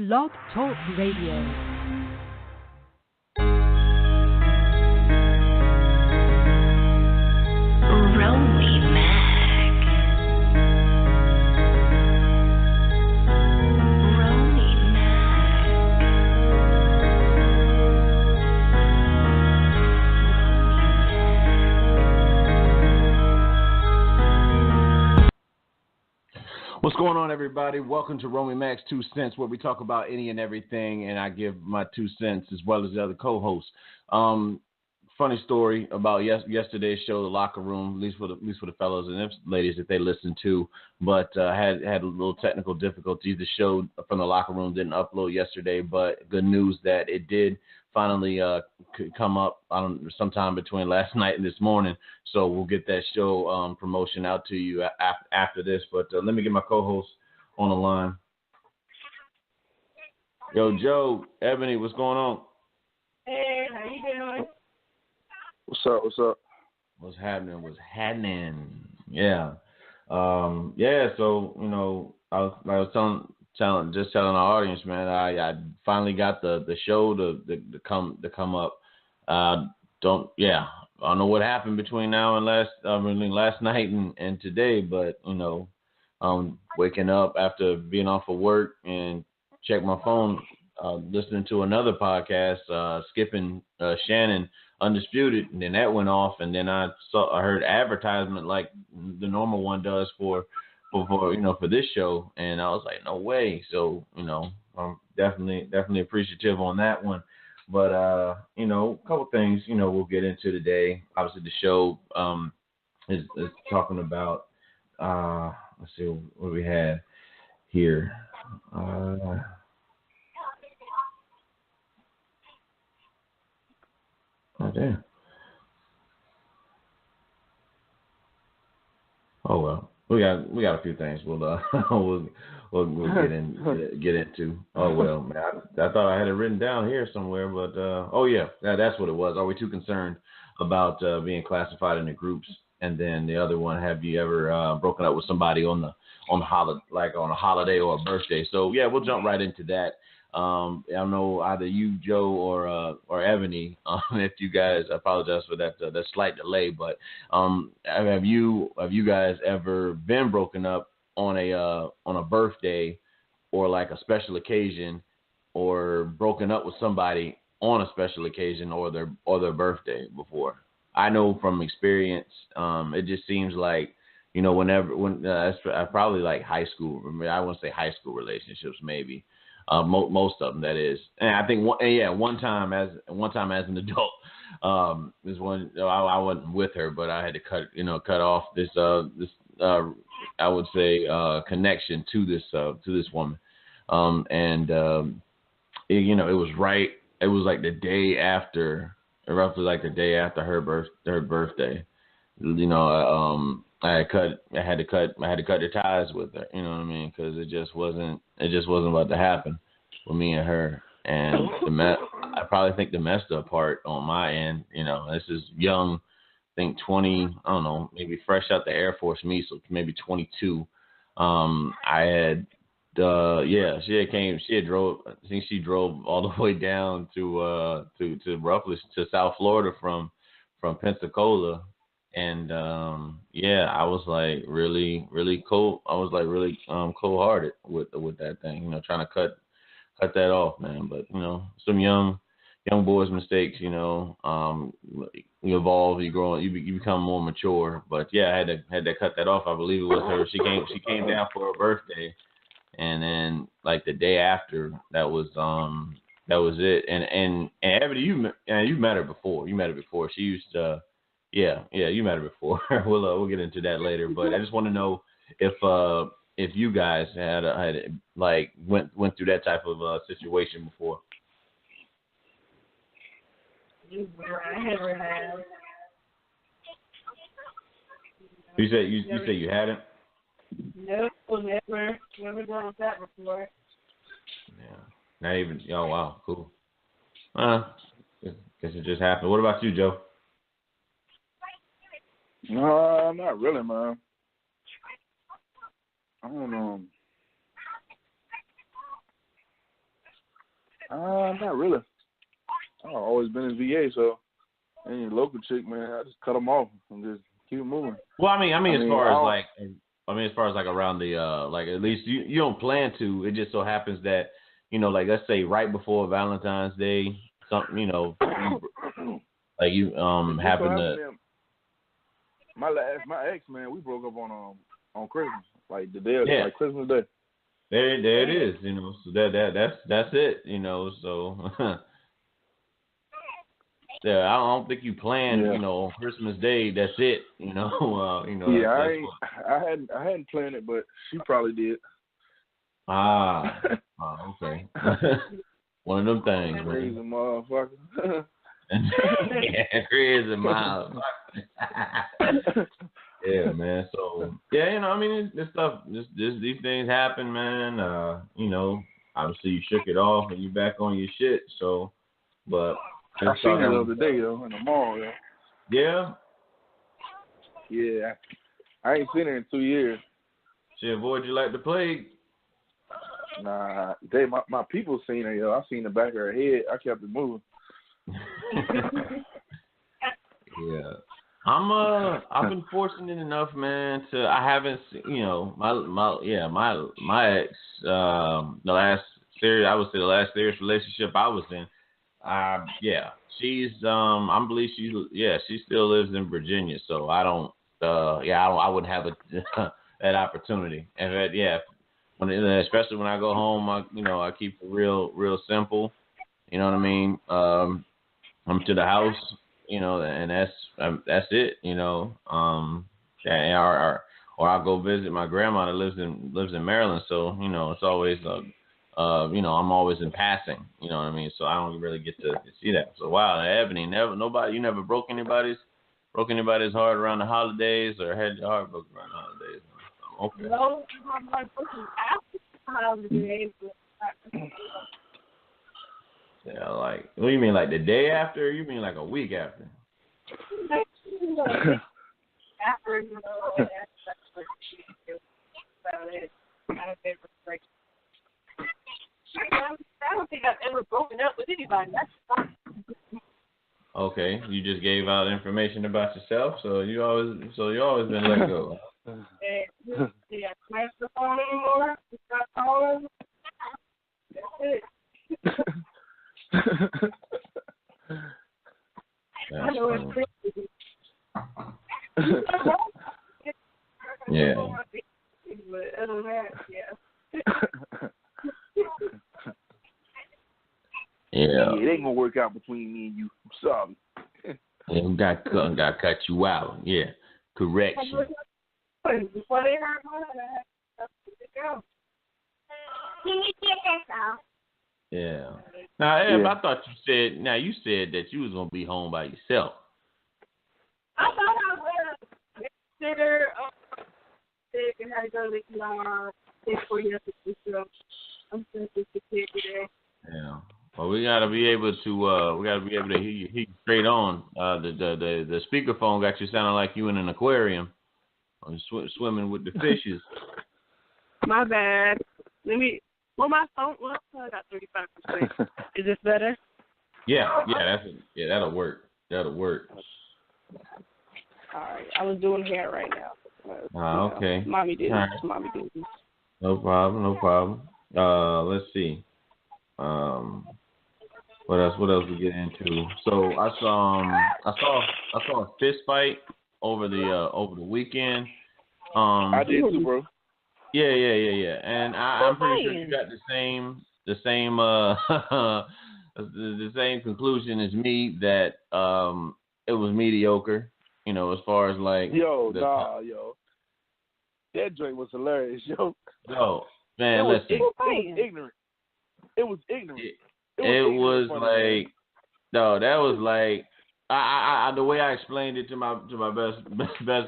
Blog Talk Radio. Romey Mak. Romey Mak. What's going on, everybody? Welcome to Romey Mak's 2 Cents, where we talk about any and everything, and I give my 2 cents as well as the other co-hosts. Funny story about yesterday's show, The Locker Room, at least for the fellows and ladies that they listened to, but had a little technical difficulties. The show from The Locker Room didn't upload yesterday, but good news that it did finally come up sometime between last night and this morning. So we'll get that show promotion out to you after this. But let me get my co-host on the line. Yo, Joe, Ebony, what's going on? Hey, how you doing? What's up? What's happening? Yeah. So, I was telling our audience, man, I finally got the show to come up. I don't know what happened between now and last night and today, but waking up after being off of work and check my phone, listening to another podcast, skipping Shannon Undisputed, and then that went off, and then I heard advertisement like the normal one does for this show, and I was like, no way. So I'm definitely appreciative on that one. But a couple things we'll get into today. Obviously, the show is talking about let's see what we had here. Oh damn. Oh well, we got a few things we'll get into. Oh well, man, I thought I had it written down here somewhere, but that's what it was. Are we too concerned about being classified into groups? And then the other one, have you ever broken up with somebody on a holiday or a birthday? So yeah, we'll jump right into that. I don't know either you, Joe, or Ebony. If you guys, I apologize for that slight delay, but have you guys ever been broken up on a birthday or like a special occasion, or broken up with somebody on a special occasion or their birthday before? I know from experience, it just seems like probably like high school. I wouldn't say high school relationships, maybe. Most of them, that is. And I think one time as an adult, is when I wasn't with her, but I had to cut off this I would say connection to this woman, it was right. It was like the day after, roughly like the day after her birthday. I had to cut the ties with her, you know what I mean? Because it just wasn't about to happen with me and her. And I probably think the messed up part on my end, this is young, I think 20, I don't know, maybe fresh out the Air Force, me, so maybe 22. She drove all the way down to roughly to South Florida from Pensacola. And I was like really, really cold. I was like really cold-hearted with that thing, trying to cut that off, man. But some young boys' mistakes, you evolve, you grow, you become more mature. But yeah, I had to cut that off. I believe it was her. She came down for her birthday, and then like the day after, that was it. And Ebony, you met her before. She used to. Yeah, you met her before. We'll get into that later, but I just want to know if you guys had went through that type of situation before. I never have. You said you hadn't? No, never done with that before. Yeah, not even. Oh wow, cool. Guess it just happened. What about you, Joe? No, not really, man. I don't know. Not really. I've always been in VA, so any local chick, man, I just cut them off and just keep moving. Well, I mean, as far as like around the like at least you don't plan to. It just so happens that like let's say right before Valentine's Day, something like you happen to. My ex, man, we broke up on Christmas, like the day of like Christmas Day. There it is, So that's it, So yeah, I don't think you planned, on Christmas Day. That's it, Yeah, I hadn't planned it, but she probably did. Okay. One of them things. Crazy motherfucker. Yeah, crazy motherfucker. Yeah, man. So yeah, this stuff, these things happen, man. Obviously you shook it off and you back on your shit. So, but I seen her the other day though in the mall. Yeah. Yeah, I ain't seen her in 2 years. She avoid you like the plague. Nah, my people seen her. I seen the back of her head. I kept it moving. Yeah. I've been fortunate enough, man, I haven't seen, my ex, the last serious relationship I was in, she's, I believe she still lives in Virginia, so I wouldn't have that opportunity. And especially when I go home, I keep it real simple, you know what I mean? I'm to the house, and that's it, or I'll go visit my grandma that lives in Maryland. So, it's always, I'm always in passing, you know what I mean? So I don't really get to see that. So, wow, Ebony, you never broke anybody's heart around the holidays or had your heart broken around the holidays? Okay. No, my broken after the holidays. Yeah, like, what do you mean, like the day after, or you mean like a week after? After, that's what she did about it. I don't think I've ever broken up with anybody. That's fine. Okay, you just gave out information about yourself, so you always been let go. Yeah, smash the phone anymore. Stop calling. That's it. That's funny. Yeah. But other than that, yeah. Yeah. It ain't gonna work out between me and you. I'm sorry. Yeah, got cut you out. Yeah. Correction. Before they heard one of that, that's what they go. Can you get this off? Yeah. Now, Eb, I thought you said that you was gonna be home by yourself. I thought I would consider sick and had to go to the sick for you to so I'm sensitive to sick today. Yeah. Well, we gotta be able to hear you straight on. The speakerphone got you sounding like you in an aquarium, swimming with the fishes. My bad. My phone. Well, I got 35%. Is this better? Yeah. That'll work. All right. I was doing hair right now. Okay. Mommy did. Right. Mommy did. No problem. Let's see. What else we get into? So I saw a fist fight over the weekend. I did too, bro. Yeah. And I'm pretty sure you got the same conclusion as me that it was mediocre. As far as like yo, that joint was hilarious, yo. No, man, listen. It was ignorant. It was ignorant. It was like, no, that was like, I the way I explained it to my best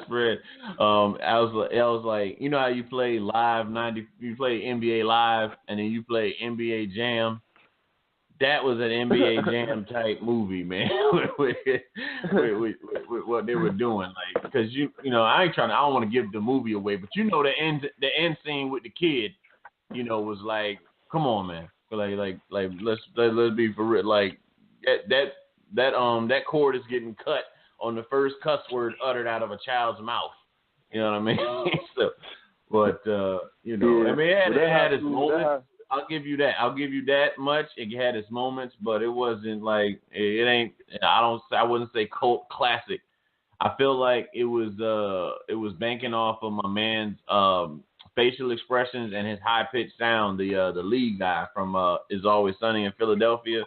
friend, I was like, you know how you play you play NBA Live and then you play NBA Jam. That was an NBA Jam type movie, man. with what they were doing, like, because I don't want to give the movie away, but the end scene with the kid, was like, come on, man. let's be for real. Like that cord is getting cut on the first cuss word uttered out of a child's mouth. You know what I mean? So, but you know, I mean, it had its moments. I'll give you that. I'll give you that much. It had its moments, but it wasn't like it ain't. I wouldn't say cult classic. I feel like it was banking off of my man's facial expressions and his high pitched sound. The lead guy from Is Always Sunny in Philadelphia,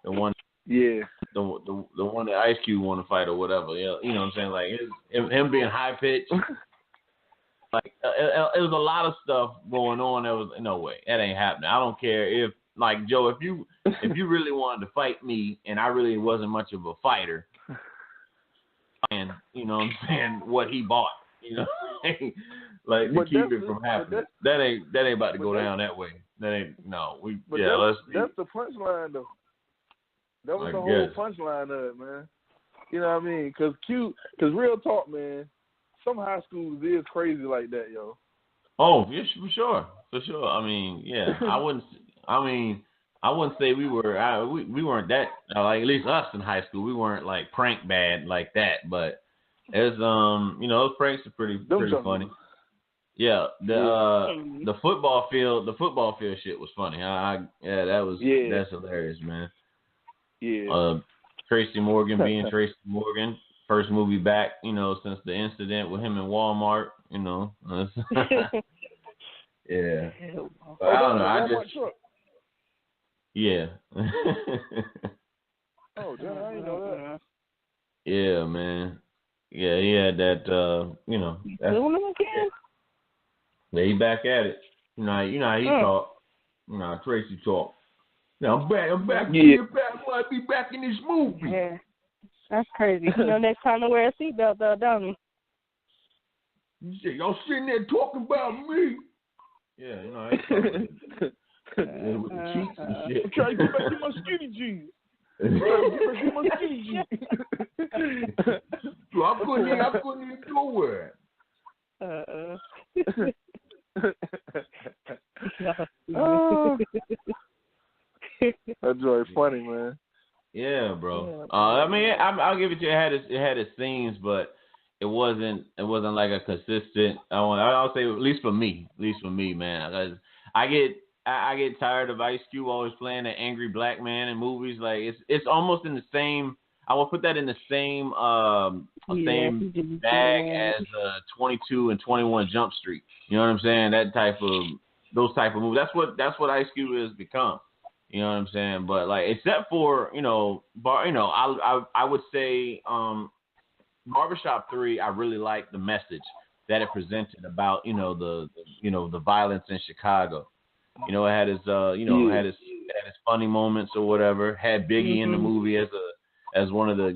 the one. Yeah. The one that Ice Cube wanted to fight or whatever. Yeah, you know what I'm saying? Like him being high pitched. Like it was a lot of stuff going on. There was no way that ain't happening. I don't care if like Joe, if you really wanted to fight me and I really wasn't much of a fighter, and you know what I'm saying, what he bought, you know, like to keep it from happening. That ain't about to go down that way. That ain't no. That's the punchline though. That was the whole punchline of it, man. You know what I mean? Cause real talk, man. Some high schools is crazy like that, yo. Oh, yeah, for sure. I mean, yeah, I wouldn't say we were. We weren't that like, at least us in high school. We weren't like prank bad like that, but as you know, those pranks are pretty funny. Yeah, the football field shit was funny. That's hilarious, man. Yeah. Tracy Morgan being Tracy Morgan. First movie back, you know, since the incident with him in Walmart, you know. Yeah. But I don't know. Yeah. Oh, damn, I didn't know that. Yeah, man. Yeah, he had that, you know. Yeah, he back at it. You know how he talk. You know how Tracy talk. Now I'm back. Yeah. I be back in this movie. Yeah. That's crazy. You know, next time to wear a seatbelt, though, don't you? You say, y'all sitting there talking about me. Yeah, you know, with the cheeks and shit. I'm trying to get back to my skinny jeans. So I couldn't even nowhere. That's really funny, man. Yeah, bro. I mean, I'll give it to you. It had its scenes, but it wasn't like a consistent. I'll say at least for me, man. I get tired of Ice Cube always playing the angry black man in movies. Like it's almost in the same. I will put that in the same bag as 22 and 21 Jump Street. You know what I'm saying? Those type of movies. That's what Ice Cube has become. You know what I'm saying? But like, except for I would say Barbershop 3. I really liked the message that it presented about the violence in Chicago. You know, it had its had its funny moments or whatever. Had Biggie in the movie as one of the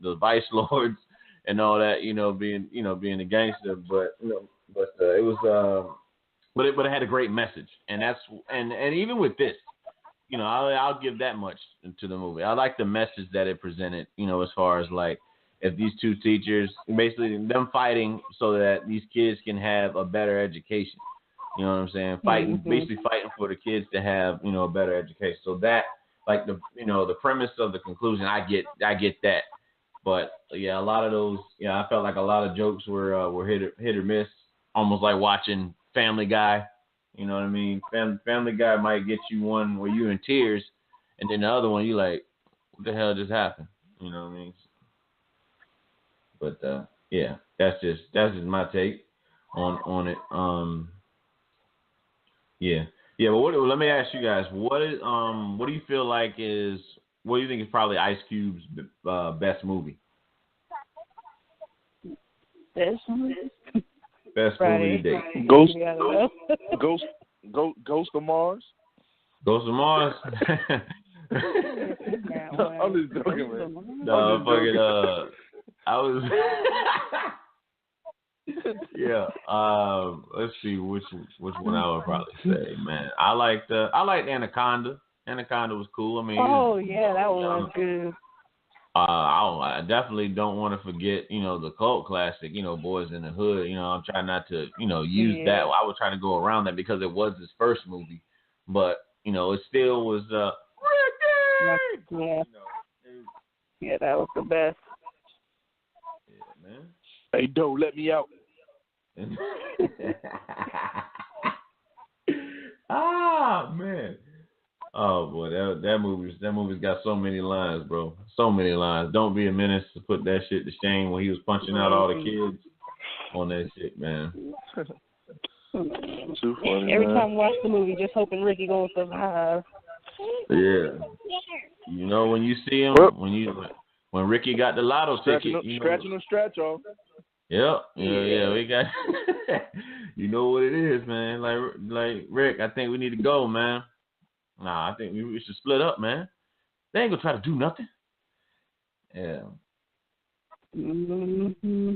the vice lords and all that. Being a gangster, but it was. But it had a great message, and even with this, I'll give that much to the movie. I like the message that it presented, as far as like if these two teachers, basically them fighting so that these kids can have a better education. You know what I'm saying? Basically fighting for the kids to have a better education. So that like the premise of the conclusion, I get that. But yeah, a lot of those, I felt like a lot of jokes were hit or miss, almost like watching Family Guy. You know what I mean? Family Guy might get you one where you're in tears, and then the other one you like, what the hell just happened? You know what I mean? But yeah, that's just my take on it. Yeah. But let me ask you guys, what do you feel like what do you think is probably Ice Cube's best movie? Best movie to date. Ghost of Mars. Ghost of Mars. I'm just joking, man. No, fucking. I was. Yeah. Let's see which one I would probably say, man. I liked Anaconda. Anaconda was cool. I mean. Oh yeah, that one was good. I definitely don't want to forget, the cult classic, Boys in the Hood. I'm trying not to, use that. I was trying to go around that because it was his first movie. but you know, it still was Ricky. Yeah, that was the best. Yeah, man. Hey, Doe, let me out. Ah, man. Oh boy, that movie's got so many lines, bro. So many lines. Don't be a menace to put that shit to shame when he was punching out all the kids on that shit, man. Too funny, Every man. time I watch the movie, just hoping Ricky gonna survive. Yeah. You know when you see him, when Ricky got the lotto ticket, Scratching them stretch off. Yep. Yeah. We got. You know what it is, man. Like Rick, I think we need to go, man. Nah, I think we should split up, man. They ain't gonna try to do nothing. Yeah. Mm-hmm.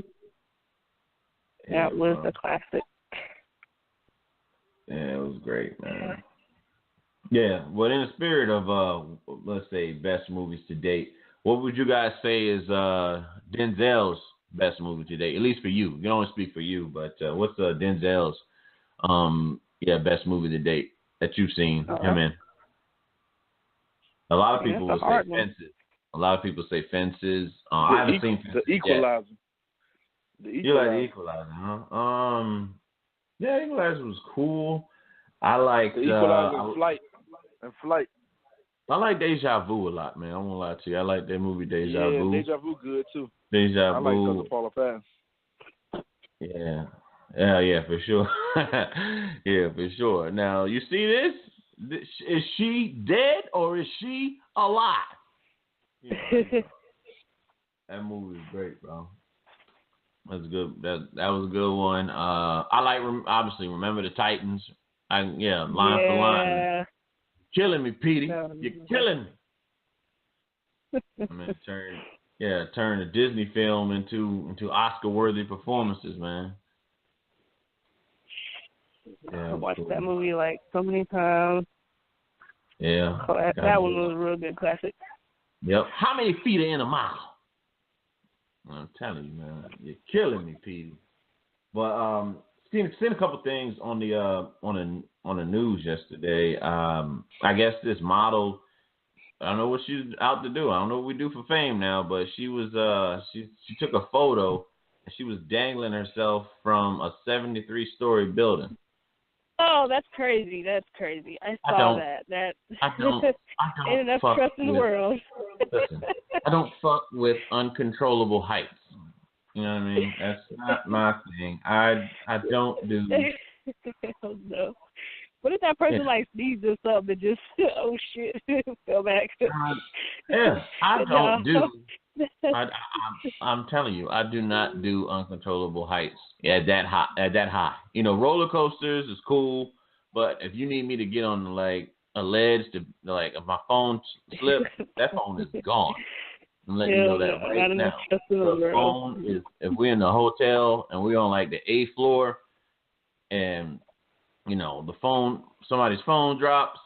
That was a classic. Yeah, it was great, man. Yeah. Well, in the spirit of let's say best movies to date, what would you guys say is Denzel's best movie to date? At least for you. You can only speak for you, but what's Denzel's best movie to date that you've seen him in? A lot of people will say Fences. A lot of people say Fences. I haven't seen Fences The Equalizer. Yet. You like The Equalizer, huh? Yeah, Equalizer was cool. I like The Equalizer and Flight. I like Deja Vu a lot, man. I won't lie to you. I like that movie Deja Vu. Yeah, Deja Vu good too. Deja Vu. I like Because of Paula Patton. Yeah, for sure. Yeah, for sure. Now, you see this? Is she dead or is she alive? You know, that movie was great, bro. That's good. That was a good one. I like obviously Remember the Titans. Line for line. Killing me, Petey. You're killing me. I mean, turn a Disney film into Oscar-worthy performances, man. Yeah, I watched that movie like so many times. Yeah. That one was a real good classic. Yep. How many feet are in a mile? I'm telling you, man. You're killing me, Petey. But seen a couple things on the news yesterday. I guess this model, I don't know what she's out to do. I don't know what we do for fame now, but she was she took a photo and she was dangling herself from a 73-story building. Oh, that's crazy. I saw that. I don't ain't enough trust in the world. Listen, I don't fuck with uncontrollable heights. You know what I mean? That's not my thing. I don't do. No. What if that person sneezed or something and just oh shit fell back? I don't do. I'm telling you, I do not do uncontrollable heights at that high. You know, roller coasters is cool, but if you need me to get on like a ledge to if my phone slips, that phone is gone. I'm letting you know that right now. The phone is, if we're in the hotel and we're on like the 8th floor, and you know somebody's phone drops,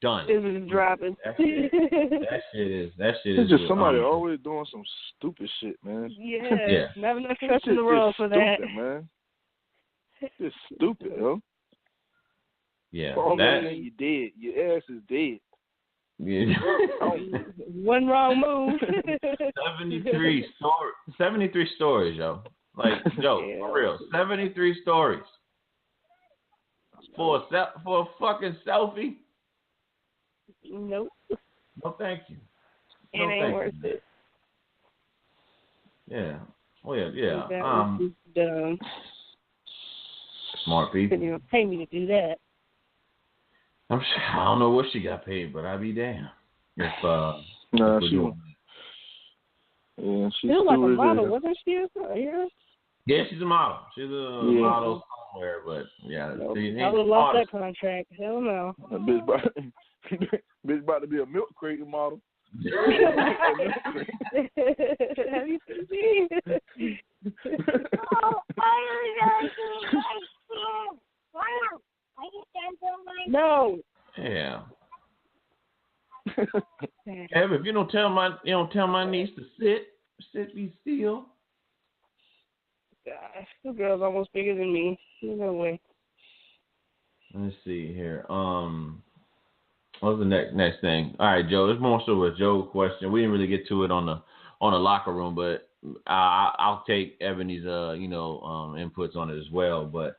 done. It was dropping. That shit is. It's just somebody always doing some stupid shit, man. Yeah. Never enough trust in the world for that. Stupid, man. It's stupid, yo. Yeah. You dead. Your ass is dead. Yeah. One wrong move. 73 stories, yo. Like, yo, for real. 73 stories. For a fucking selfie? Nope. No, thank you. It ain't worth it. Yeah. Well, yeah. That was dumb. Smart people. Couldn't even pay me to do that. I don't know what she got paid, but I'd be damned if she was. Yeah, she's still like a model, wasn't she? Yeah, she's a model. She's a model somewhere, but I would have lost that contract. Hell no. That bitch about to be a milk crate model. Have you seen? No. Yeah. Ever, if you don't tell my niece to sit, be still. Gosh, this girl's almost bigger than me. No way. Let's see here. What's the next thing? All right, Joe. It's more so a Joe question. We didn't really get to it on the locker room, but I'll take Ebony's inputs on it as well. But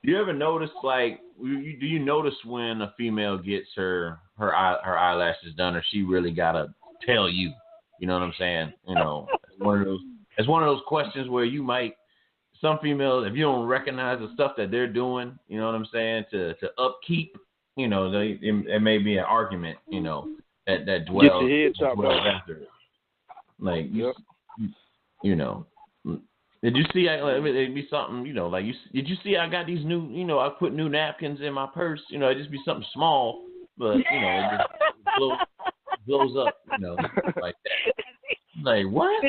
do you ever notice, like, do you notice when a female gets her eyelashes done, or she really gotta tell you? You know what I'm saying? You know, it's one of those questions where you might, some females, if you don't recognize the stuff that they're doing, you know what I'm saying, to upkeep, you know, it may be an argument, you know, that dwells after. Like, you know, did you see? It'd be something, you know, like did you see? I got these new, you know, I put new napkins in my purse. You know, it just be something small, but you know, it just blows up, you know, like that. Like what?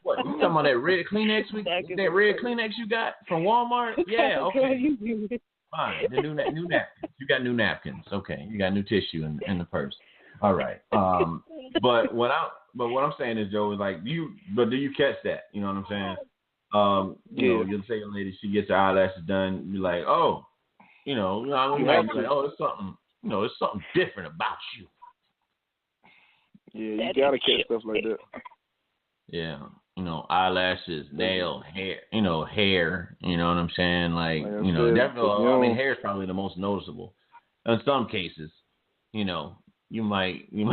What? You talking about that red Kleenex? That red Kleenex you got from Walmart? Yeah, okay. Fine. The new napkins. You got new napkins. Okay. You got new tissue in the purse. All right. But what I'm saying is, Joe, is like do you catch that? You know what I'm saying? You know, you'll say a lady, she gets her eyelashes done, you're like, oh, you know, I'm like, oh, it's something, you know, it's something different about you. Yeah, you gotta catch stuff like that. Yeah, you know, eyelashes, nail, hair, you know, you know what I'm saying? Like, you know, definitely, I mean, hair is probably the most noticeable. In some cases, you know, you might be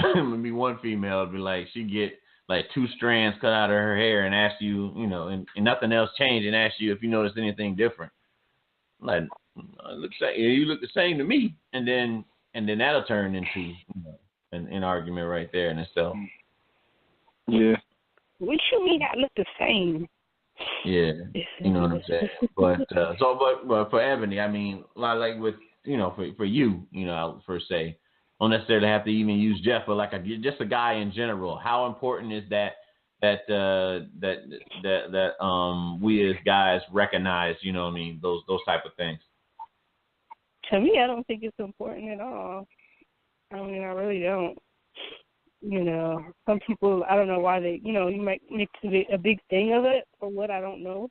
one female be like, she get like 2 strands cut out of her hair and ask you, you know, and nothing else changed and ask you if you notice anything different. Like, you look the same to me, and then that'll turn into, you know, an argument right there in itself. Yeah. What you mean I look the same? Yeah, you know what I'm saying. But but for Ebony, I mean, like with, you know, for you, you know, per se, don't necessarily have to even use Jeff, but like just a guy in general. How important is that we as guys recognize, you know what I mean, those type of things? To me, I don't think it's important at all. I mean, I really don't. You know, some people, I don't know why they, you know, you might make a big thing of it or what, I don't know.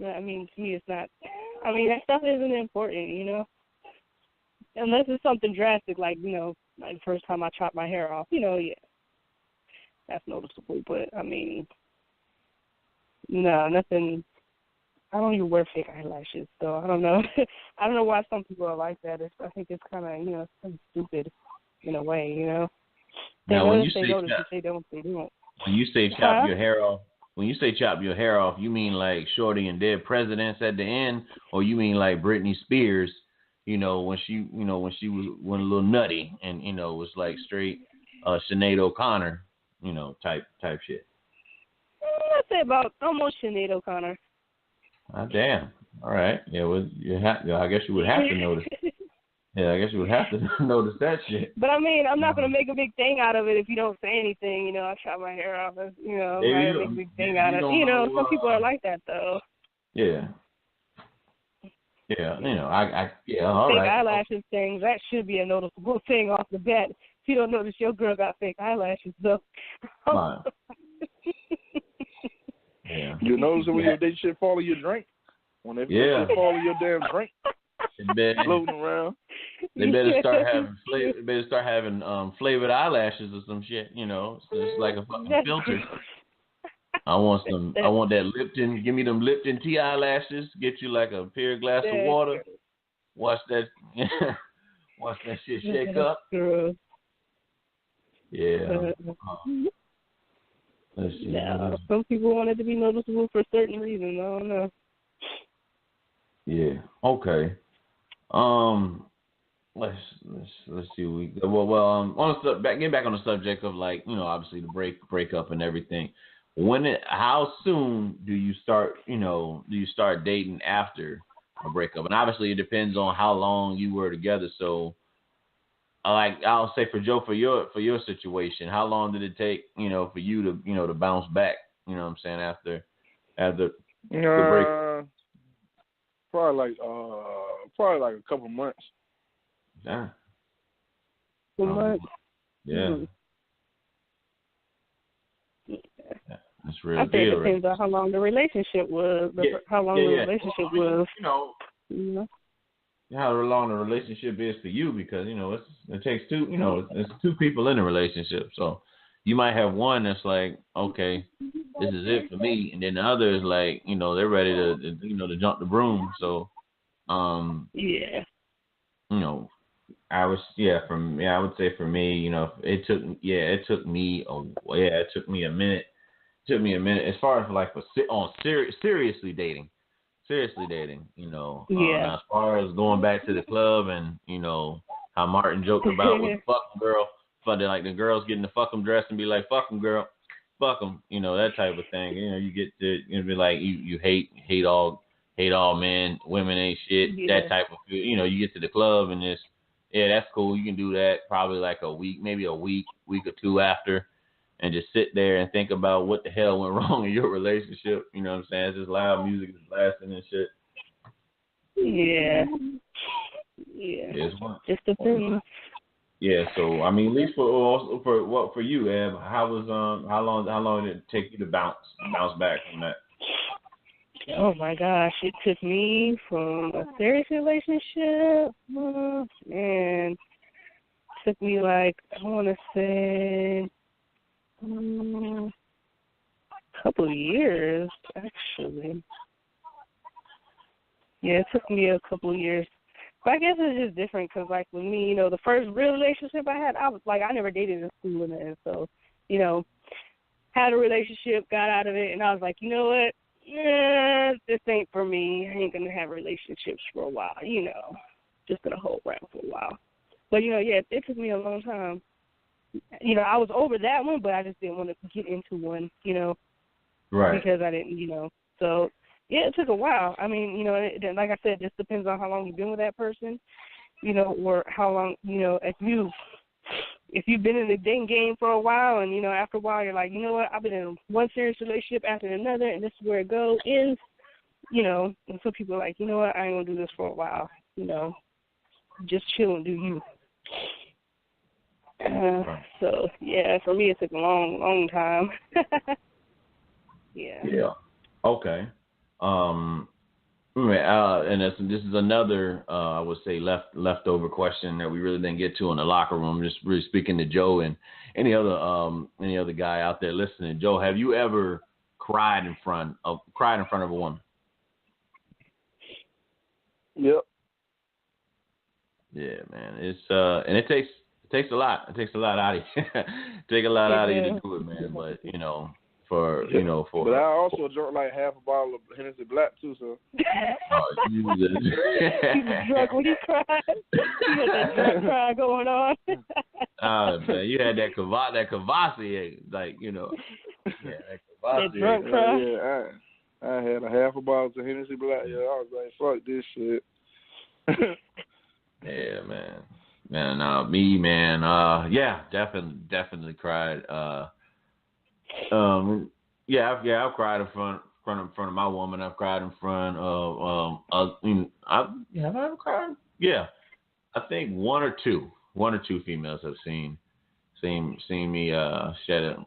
I mean, to me, it's not, I mean, that stuff isn't important, you know. Unless it's something drastic, like, you know, like the first time I chopped my hair off, you know, yeah. That's noticeable, but, I mean, no, nothing. I don't even wear fake eyelashes, so I don't know. I don't know why some people are like that. I think it's kind of, you know, it's kind of stupid in a way, you know. Now, when you say they don't. When you say chop your hair off, you mean like Shorty and Dead Presidents at the end, or you mean like Britney Spears, you know, when she went a little nutty and, you know, was like straight Sinead O'Connor, you know, type shit. I'd say about almost Sinead O'Connor. Ah, damn. All right. Yeah. Well, I guess you would have to notice. Yeah, I guess you would have to notice that shit. But I mean, I'm not gonna make a big thing out of it if you don't say anything. You know, I chop my hair off. You know, I'm not gonna make a big thing out of it. You know, some people are like that though. Yeah. Yeah. You know, all fake right. Eyelashes things, that should be a noticeable thing off the bat. If you don't notice your girl got fake eyelashes though. Fine. Yeah. You notice when they should follow your drink? When they follow your damn drink, floating around. They better start having flavored eyelashes or some shit. You know, so it's like a fucking filter. I want that Lipton. Give me them Lipton tea eyelashes. Get you like a pure glass of water. Watch that. Watch that shit shake up. Yeah. Let's see. No, some people want it to be noticeable for certain reasons. I don't know. Yeah. Okay. Let's see. Getting back on the subject of, like, you know, obviously the breakup and everything. How soon do you start dating after a breakup? And obviously it depends on how long you were together. So, like, I'll say for Joe, for your situation, how long did it take, you know, for you to, you know, to bounce back? You know what I'm saying, after the breakup? Probably like a couple months. Yeah. Months. Yeah. That's real. I think it depends on how long the relationship was. How long the relationship was. You know. how long the relationship is for you, because it takes two. It's two people in a relationship, so you might have one that's like, okay, this is it for me, and then the other is like, they're ready to jump the broom. So, yeah. I would say for me, it took me a minute. It took me a minute as far as like seriously dating. Now as far as going back to the club and how Martin joked about with the fucking girl, like the girls getting the fuck 'em dressed and be like, fuck 'em girl, fuck 'em, that type of thing. You get to be like, you hate all men, women ain't shit, that type of feel. You get to the club and just, that's cool. You can do that probably like a week or two after, and just sit there and think about what the hell went wrong in your relationship. You know what I'm saying? It's just loud music is blasting and shit. Yeah. Just the thing. Yeah. So I mean, at least for you, Eb, how long did it take you to bounce back from that? Oh my gosh, it took me from a serious relationship. Man, it took me like, I want to say, a couple of years, actually. Yeah, it took me a couple of years. But I guess it's just different because, like, with me, the first real relationship I had, I never dated in school and that. So, had a relationship, got out of it, and I was like, you know what? This ain't for me. I ain't going to have relationships for a while, just going to hold around for a while. But, it took me a long time. I was over that one, but I just didn't want to get into one, right? Because I didn't, so, yeah, it took a while. I mean, like I said, it just depends on how long you've been with that person, or how long, if you've been in the dating game for a while and, after a while you're like, you know what, I've been in one serious relationship after another and this is where it ends, and some people are like, you know what, I ain't going to do this for a while, just chill and do you. So, yeah, for me it took a long, long time. Yeah. Yeah. Okay. And this is another, I would say, leftover question that we really didn't get to in the locker room. Just really speaking to Joe and any other guy out there listening. Joe, have you ever cried in front of a woman? Yep. Yeah, man. It's and it takes a lot. It takes a lot out of you. Take a lot out of you to do it, man. But But I also drank like half a bottle of Hennessy Black too, so. You was drunk when you cried. You had that drunk cry going on. Man, you had that Kavasi, like that Kavasi. That drunk cry. Yeah, I had a half a bottle of Hennessy Black. Yeah, I was like, fuck this shit. Yeah, man. Me, man. Yeah, definitely cried. I've cried in front of my woman. I've cried in front of have I ever cried? Yeah, I think one or two females have seen me shed a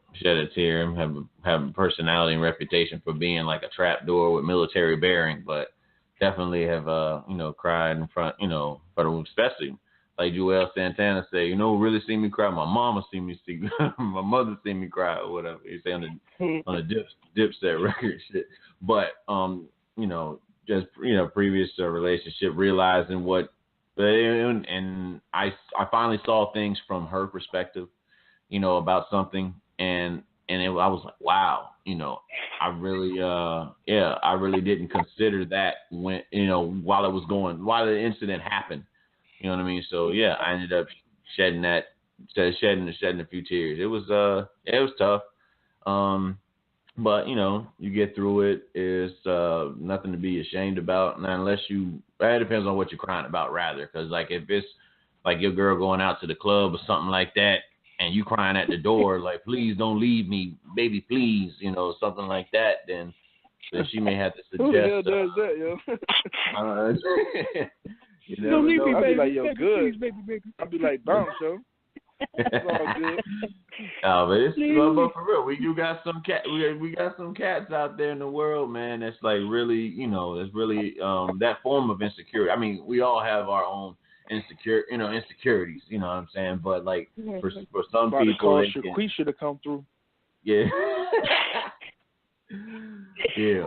tear. Have a personality and reputation for being like a trapdoor with military bearing, but definitely have cried in front but especially. Like Joel Santana say, really see me cry. My mama see me my mother see me cry or whatever. You say on the Dipset record shit. But just previous relationship, realizing what, and I finally saw things from her perspective, about something, and I was like, wow, I really didn't consider that when while the incident happened. You know what I mean? So yeah, I ended up shedding a few tears. It was tough. But you get through it. It's nothing to be ashamed about. And unless it depends on what you're crying about, rather. Because like if it's like your girl going out to the club or something like that, and you crying at the door like, please don't leave me, baby, please, something like that, then she may have to suggest. Who the hell does that, yo? You never know. I'll be like, yo, good. I'll be like, bounce, yo. It's all good. But it's for real. We do got some we got some cats out there in the world, man. That's like really, it's really that form of insecurity. I mean, we all have our own insecurities. You know what I'm saying? But like for some people, should have come through. Yeah. Yeah.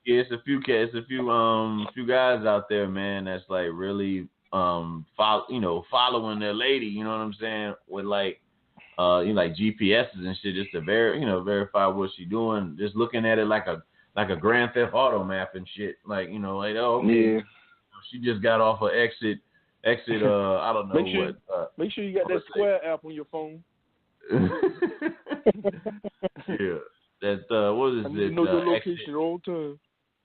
It's a few guys out there, man. That's like really following their lady. You know what I'm saying? With like like GPSs and shit, just to verify what she's doing. Just looking at it like a Grand Theft Auto map and shit. Like okay, she just got off of exit. I don't know Make sure you got that Square app on your phone. Yeah. That what is it? Know your location all the time.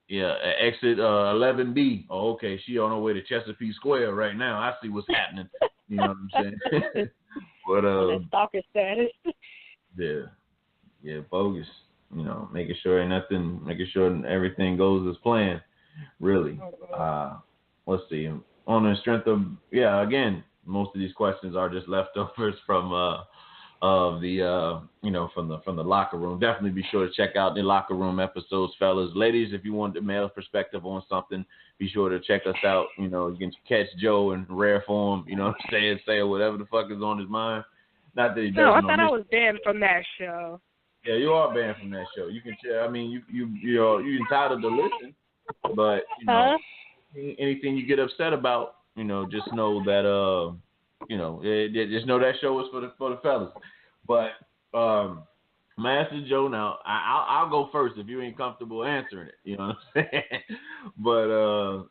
Yeah, exit 11B. Oh, okay. She on her way to Chesapeake Square right now. I see what's happening. You know what I'm saying? But stalker status. Yeah, bogus. Making sure everything goes as planned. Really. Let's see. On the strength of again, most of these questions are just leftovers from of the from the locker room. Definitely be sure to check out the locker room episodes, fellas. Ladies, if you want the male perspective on something, be sure to check us out. You can catch Joe in rare form, say whatever the fuck is on his mind. Not that he doesn't. No, I thought I was banned from that show. Yeah, you are banned from that show. You can you're entitled to listen, but anything you get upset about, just know that just know that show is for the fellas. But Master Joe, now I'll go first if you ain't comfortable answering it. You know what I'm saying? But the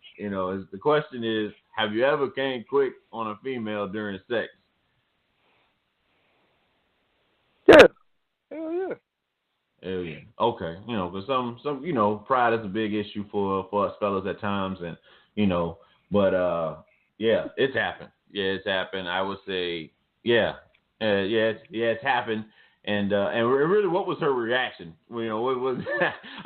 question is, have you ever came quick on a female during sex? Yeah. Hell yeah. Hell yeah. Okay. Because some pride is a big issue for us fellas at times, and but it's happened. Yeah, it's happened. I would say, it's happened. And really, what was her reaction? What was?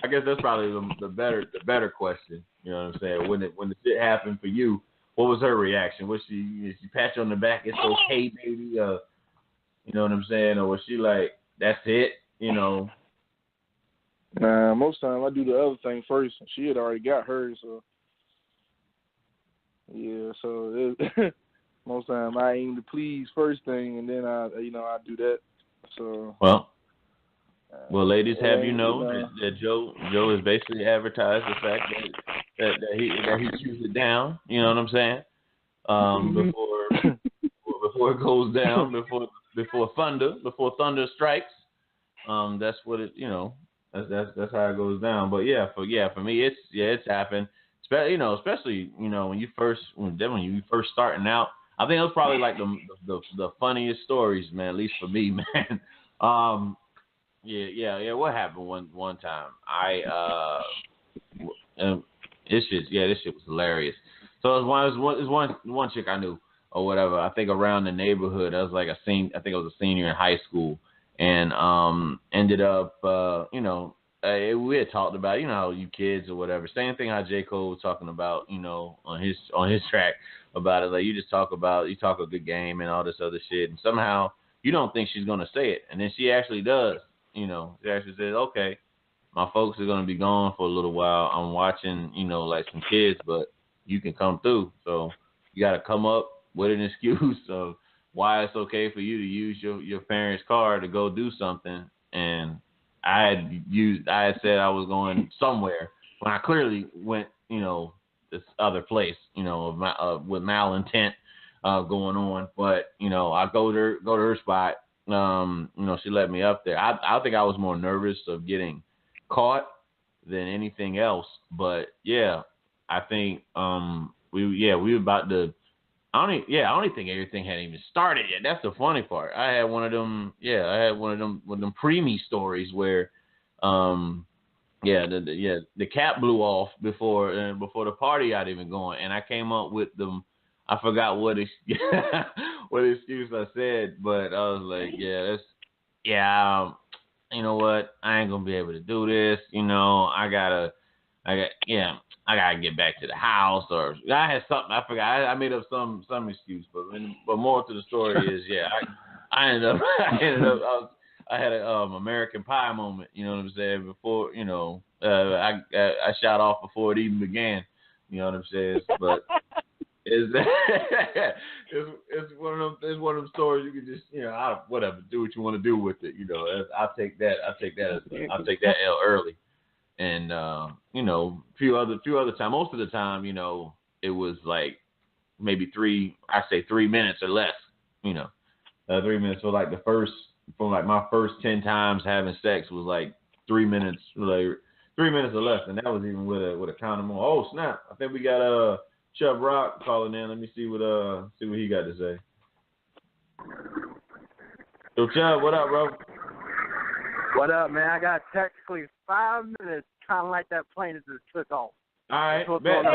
I guess that's probably the better question. You know what I'm saying? When the shit happened for you, what was her reaction? Was she pat you on the back? It's okay, baby. You know what I'm saying? Or was she like, that's it? Nah, most time I do the other thing first. She had already got hers, so yeah. So most time I aim to please first thing, and then I do that. So well, ladies, have you know that Joe has basically advertised the fact that he shoots it down. You know what I'm saying? Before it goes down, before thunder strikes. That's what it. That's how it goes down. But for me, it's happened. Especially when you first starting out. I think it was probably like the funniest stories, man. At least for me, man. What happened one time? This shit was hilarious. So it was one chick I knew or whatever. I think around the neighborhood. I was like I think I was a senior in high school, and ended up we had talked about how you kids or whatever. Same thing how J. Cole was talking about on his track about it. Like you talk a good game and all this other shit, and somehow you don't think she's gonna say it, and then she actually does. She actually says, okay, my folks are gonna be gone for a little while. I'm watching like some kids, but you can come through. So you got to come up with an excuse of why it's okay for you to use your parents' car to go do something. And I had said I was going somewhere when I clearly went, this other place, with malintent going on. But I go to her spot. She let me up there. I think I was more nervous of getting caught than anything else. But I think we were about to. I don't think everything had even started yet. That's the funny part. I had one of them preemie stories where, the cap blew off before the party got even going, and I came up with them. I forgot what excuse I said, but I was like, you know what? I ain't gonna be able to do this. I gotta I gotta get back to the house, or I had something. I forgot. I made up some excuse, but more to the story is, I ended up I had a American Pie moment. You know what I'm saying? Before I shot off before it even began. You know what I'm saying? But it's one of them stories you can just whatever, do what you want to do with it. I'll take that L early. And few other time, most of the time, it was like maybe 3 minutes or less. 3 minutes. So like my first 10 times having sex was like 3 minutes, like 3 minutes or less, and that was even with a condom on. Oh snap! I think we got Chubb Rock calling in. Let me see what he got to say. Yo, Chubb, what up, bro? What up, man? I got technically 5 minutes, kind of like that plane that just took off. All right, bet.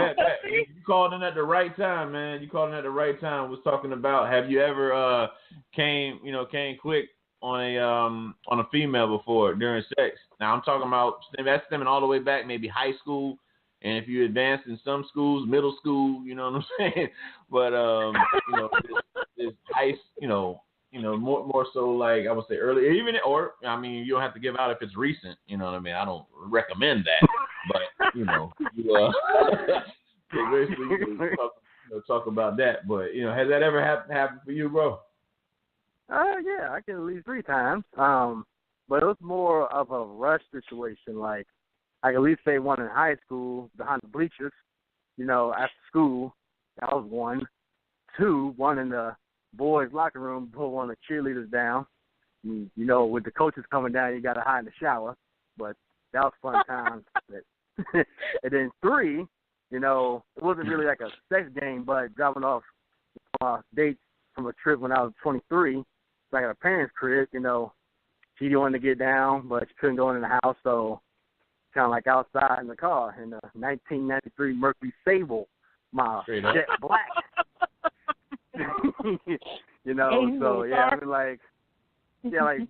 You called in at the right time, man. You called in at the right time. Was talking about, have you ever came quick on a female before during sex? Now I'm talking about that's stemming all the way back, maybe high school, and if you advance in some schools, middle school, you know what I'm saying? But this high, more so like I would say early, even you don't have to give out if it's recent. You know what I mean? I don't recommend that, but basically talk about that. But has that ever happened for you, bro? Yeah, I can at least 3 times. But it was more of a rush situation. Like I can at least say one in high school behind the bleachers. After school, that was 1. 2, one in the boys' locker room, pull one of the cheerleaders down. With the coaches coming down, you got to hide in the shower. But that was fun times. And then 3, it wasn't really like a sex game, but dropping off dates from a trip when I was 23, like at a parent's crib. She wanted to get down, but she couldn't go in the house, so kind of like outside in the car in the 1993 Mercury Sable, my jet black. So yeah, like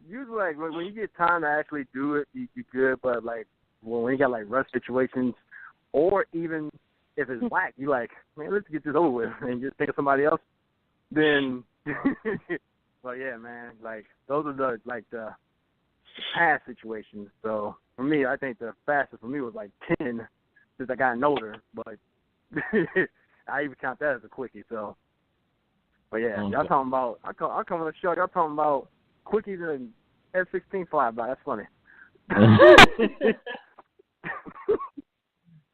usually like when you get time to actually do it, you good, but like when you got like rush situations, or even if it's black, you like, man, let's get this over with and just think of somebody else. Then, well, yeah, man, like those are the past situations. So for me, I think the fastest for me was like 10 since I gotten older, but I even count that as a quickie. So. But yeah, y'all talking about, I come on the show, y'all talking about quickies and F-16 flyby. That's funny.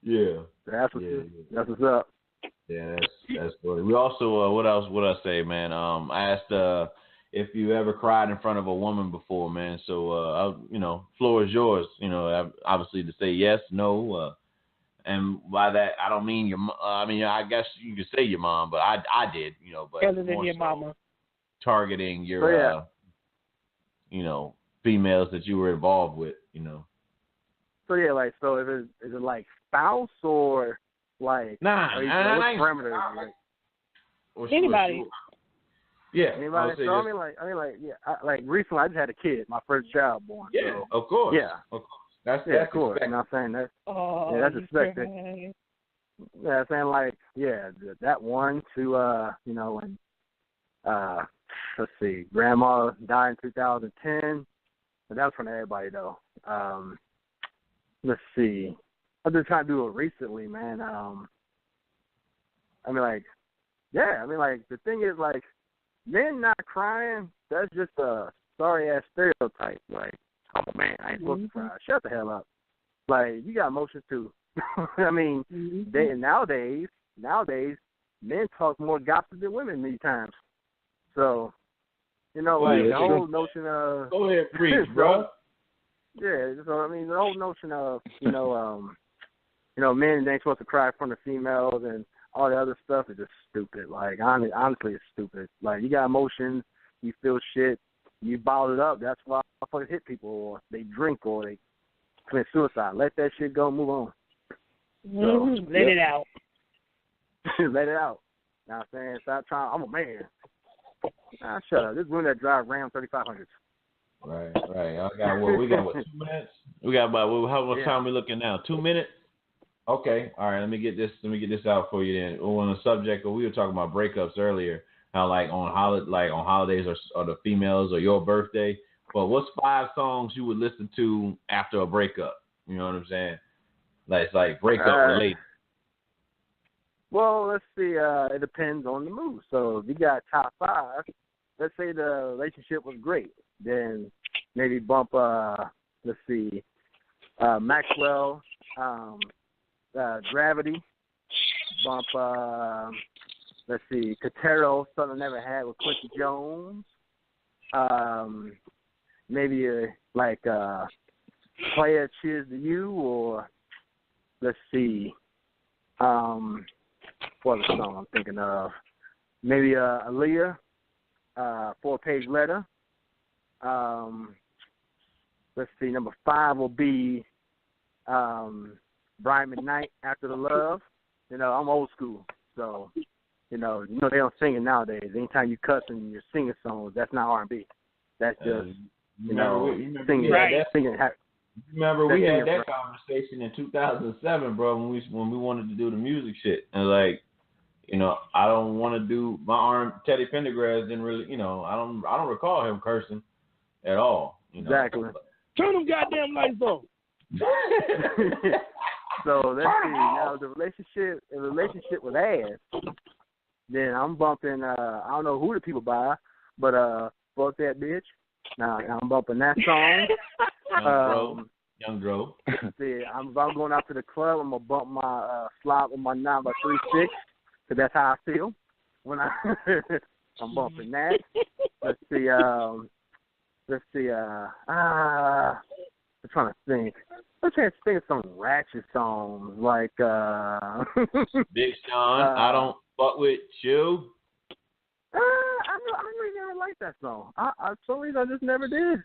Yeah. That's what's up. Yeah, that's funny. We also, what else would I say, man? I asked if you ever cried in front of a woman before, man. So, floor is yours. Obviously to say yes, no, and by that, I don't mean your. I guess you could say your mom, but I did, But other than your mama, targeting your, females that you were involved with, So yeah, like, so is it like spouse or like? Nah, what parameters? Like, anybody. Yeah. Anybody? So like recently I just had a kid, my first child born. Yeah, so, of course. Yeah, of course. That's of course. You know what I'm saying? That's expected. Yeah, I'm saying like, that one to when let's see, grandma died in 2010, but that was from everybody though. Let's see, I've been trying to do it recently, man. The thing is, like, men not crying, that's just a sorry ass stereotype. Like, oh man, I ain't supposed to cry. Shut the hell up. Like, you got emotions too. Nowadays, men talk more gossip than women many times. So, the whole notion of go ahead, preach, bro. Yeah, so the whole notion of men ain't supposed to cry in front of females and all the other stuff is just stupid. Like, honestly, it's stupid. Like, you got emotions, you feel shit, you bottle it up. That's why motherfuckers hit people, or they drink, or they commit suicide. Let that shit go, move on. Let it out. Let it out. Now I'm saying, stop trying. I'm a man. Nah, shut up. This women that drive Ram 3500s. Right. We got 2 minutes? We got about, how much time we looking now? 2 minutes? Okay, all right. Let me get this out for you then. On the subject, we were talking about breakups earlier. How like on holidays or the females or your birthday. But what's 5 songs you would listen to after a breakup? You know what I'm saying? Like it's like breakup related. Well, let's see. It depends on the mood. So if you got top 5, let's say the relationship was great, then maybe bump. Let's see, Maxwell, Gravity. Bump. Let's see, Katero, Something I Never Had with Quincy Jones. Maybe like Player Cheers to You, or let's see, what other song I'm thinking of? Maybe Aaliyah, 4-Page Letter. Let's see, number 5 will be Brian McKnight, After the Love. You know, I'm old school, so you know they don't sing it nowadays. Anytime you cuss and you're singing songs, that's not R&B. That's just singing. Singing. Remember we had that conversation in 2007, bro, when we wanted to do the music shit, and like, you know, I don't want to do my arm. Teddy Pendergrass didn't really, you know, I don't recall him cursing at all. You know? Exactly. Turn them goddamn lights on. So let's see. Now the relationship with ass. Then I'm bumping. I don't know who the people buy, but fuck that bitch. Now I'm bumping that song. Young Dro. See, if I'm going out to the club, I'm gonna bump my slot with my 9x36, because that's how I feel when I'm bumping that. Let's see. I'm trying to think. I'm trying to think of some ratchet songs like Big Sean, I Don't Fuck With You. I really never liked that song. I for some reason I just never did.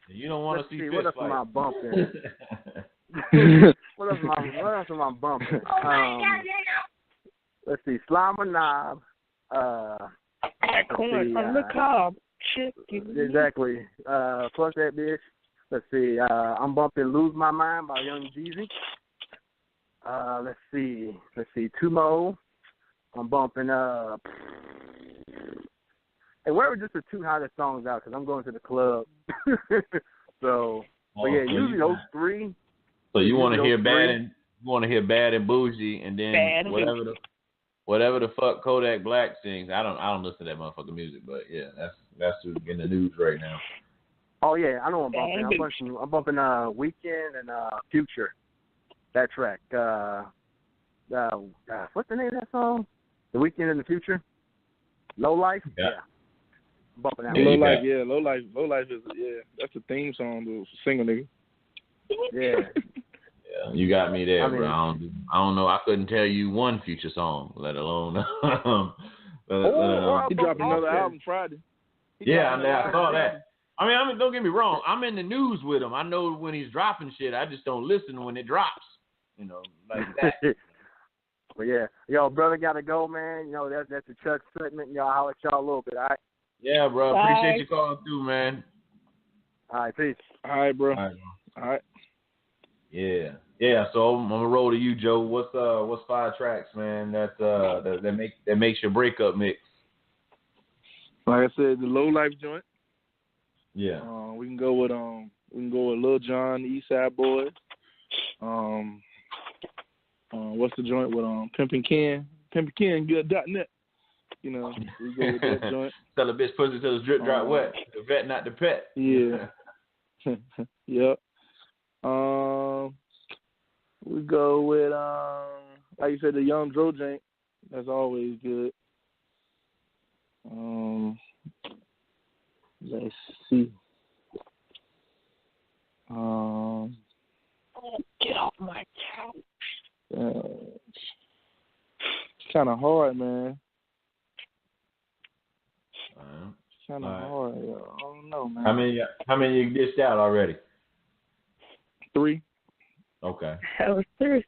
You don't want to see what else fight. am I bumping? What else am I bumping? Let's see, Slime or Knob. That corn from the cob. Exactly. Fuck that bitch. Let's see. I'm bumping Lose My Mind by Young Jeezy. Let's see. Tumo. I'm bumping Hey, where were just the 2 hottest songs out? Because I'm going to the club. So, but yeah, usually those 3. So you want to hear Bad and Bougie, and then whatever the fuck Kodak Black sings. I don't listen to that motherfucking music, but yeah, that's who's in the news right now. Oh yeah, I know what I'm bumping. I'm bumping Weeknd and Future. That track. What's the name of that song? The Weeknd and the Future. Low Life. Yeah. I'm bumping that. Low Life. Yeah, Low Life is that's a theme song to single nigga. Yeah. Yeah, you got me there, bro. I don't know. I couldn't tell you one Future song, let alone. He dropped another album Friday. I saw that. I mean, don't get me wrong. I'm in the news with him. I know when he's dropping shit. I just don't listen when it drops. You know, like that. But yeah, yo, brother, gotta go, man. You know that's the Chuck segment. Y'all holler at y'all a little bit, all right? Yeah, bro. Bye. Appreciate you calling through, man. All right, peace. All right, bro. All right. Yeah. So I'm gonna roll to you, Joe. What's 5 tracks, man? That makes your breakup mix. Like I said, the Low Life joint. Yeah. We can go with Lil Jon, the East Side Boys. What's the joint with Pimpin' Ken? Pimpin' Ken, good.net. You know, we go with that joint. Tell a bitch pussy till it's drip drop wet. The vet, not the pet. Yeah. Yep. We go with like you said, the Young Dro joint. That's always good. Let's see. Get off my couch. It's kind of hard, man. It's kind of hard. I don't know, man. How many you dished out already? 3. Okay. That was 3.